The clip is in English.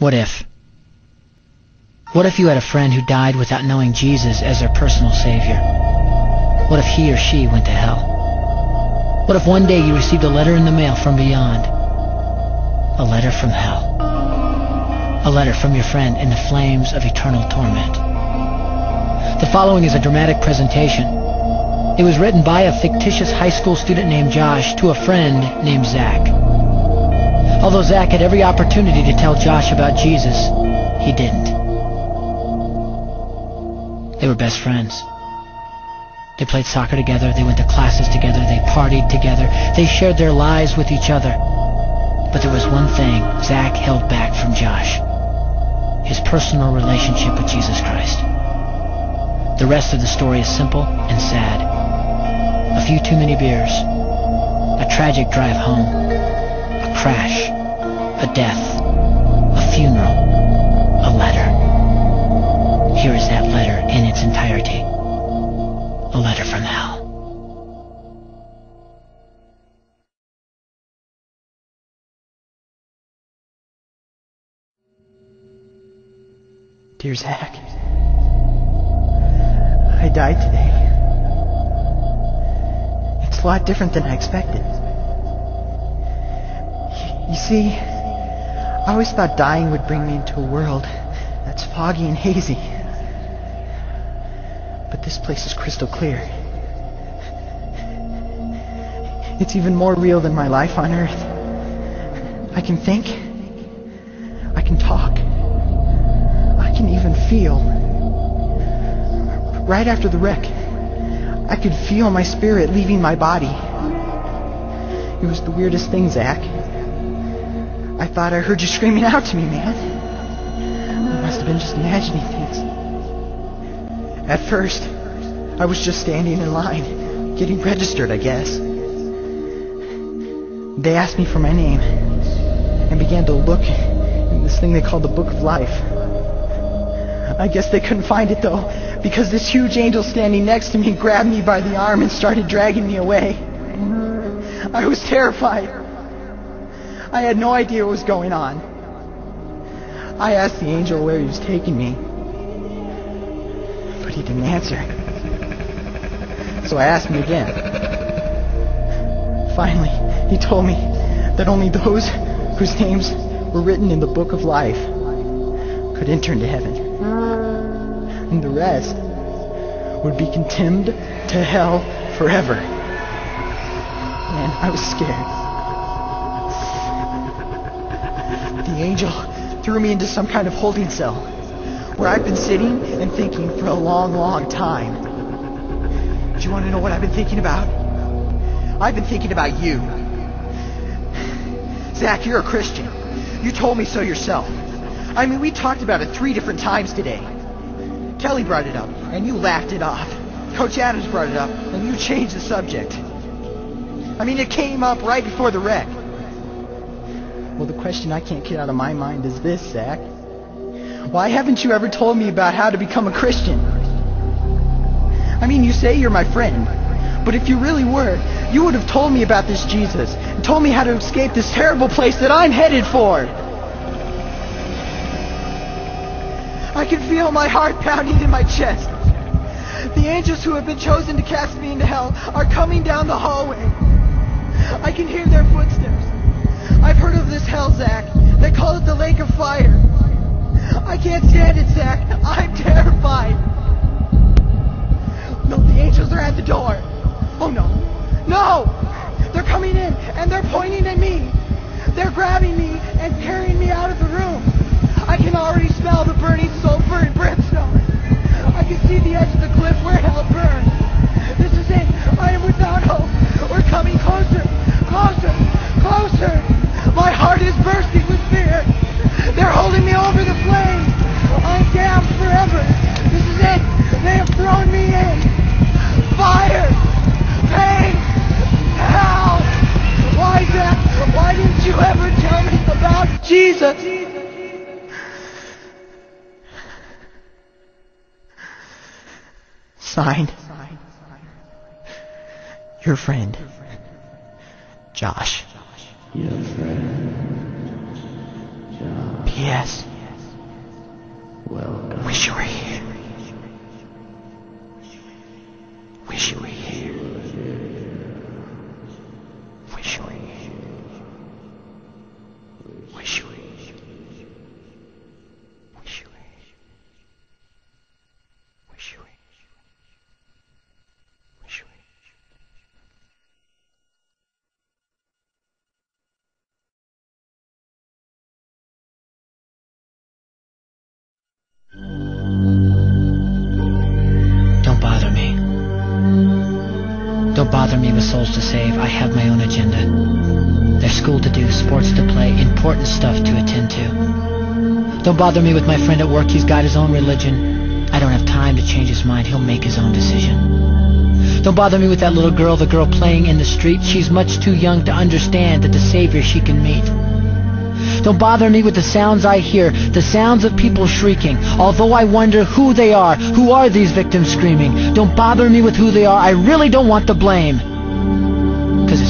What if? What if you had a friend who died without knowing Jesus as their personal Savior? What if he or she went to hell? What if one day you received a letter in the mail from beyond? A letter from hell. A letter from your friend in the flames of eternal torment. The following is a dramatic presentation. It was written by a fictitious high school student named Josh to a friend named Zach. Although Zach had every opportunity to tell Josh about Jesus, he didn't. They were best friends. They played soccer together, they went to classes together, they partied together, they shared their lives with each other. But there was one thing Zach held back from Josh: his personal relationship with Jesus Christ. The rest of the story is simple and sad. A few too many beers, a tragic drive home, a crash, a death, a funeral, a letter. Here is that letter in its entirety. A letter from hell. Dear Zach, I died today. It's a lot different than I expected. You see, I always thought dying would bring me into a world that's foggy and hazy. But this place is crystal clear. It's even more real than my life on Earth. I can think. I can talk. I can even feel. Right after the wreck, I could feel my spirit leaving my body. It was the weirdest thing, Zach. I thought I heard you screaming out to me, man. I must have been just imagining things. At first, I was just standing in line, getting registered, I guess. They asked me for my name and began to look in this thing they called the Book of Life. I guess they couldn't find it, though, because this huge angel standing next to me grabbed me by the arm and started dragging me away. I was terrified. I had no idea what was going on. I asked the angel where he was taking me, but he didn't answer. So I asked him again. Finally, he told me that only those whose names were written in the Book of Life could enter into heaven. And the rest would be condemned to hell forever. Man, I was scared. The angel threw me into some kind of holding cell where I've been sitting and thinking for a long, long time. Do you want to know what I've been thinking about? I've been thinking about you. Zach, you're a Christian. You told me so yourself. I mean, we talked about it 3 different times today. Kelly brought it up, and you laughed it off. Coach Adams brought it up, and you changed the subject. I mean, it came up right before the wreck. Well, the question I can't get out of my mind is this, Zach. Why haven't you ever told me about how to become a Christian? I mean, you say you're my friend, but if you really were, you would have told me about this Jesus and told me how to escape this terrible place that I'm headed for. I can feel my heart pounding in my chest. The angels who have been chosen to cast me into hell are coming down the hallway. I can hear their footsteps. I've heard of this hell, Zach. They call it the lake of fire. I can't stand it, Zach. I'm terrified. No, the angels are at the door. Oh, no. No! They're coming in, and they're pointing at me. They're grabbing me and carrying me out of the room. I can already smell the burning sulfur and brimstone. I can see the edge of the cliff where hell burns. This is it. I am without hope. We're coming closer, closer, closer. My heart is bursting with fear. They're holding me over the flames. I'm damned forever. This is it. They have thrown me in. Fire, pain, hell. Why, Zach? Why didn't you ever tell me about Jesus? Signed, your friend, Josh. Your friend, Josh. P.S. Wish you were here. Wish you were here. Wish you were here. Wish you were here. Wish you were here. Wish you were here. Wish you were here. Don't bother me. Don't bother me with souls to save. I have my own agenda. There's school to do, sports to play, important stuff to attend to. Don't bother me with my friend at work. He's got his own religion. I don't have time to change his mind. He'll make his own decision. Don't bother me with that little girl, the girl playing in the street. She's much too young to understand that the Savior she can meet. Don't bother me with the sounds I hear, the sounds of people shrieking, although I wonder who they are. Who are these victims screaming? Don't bother me with who they are. I really don't want the blame, 'cause it's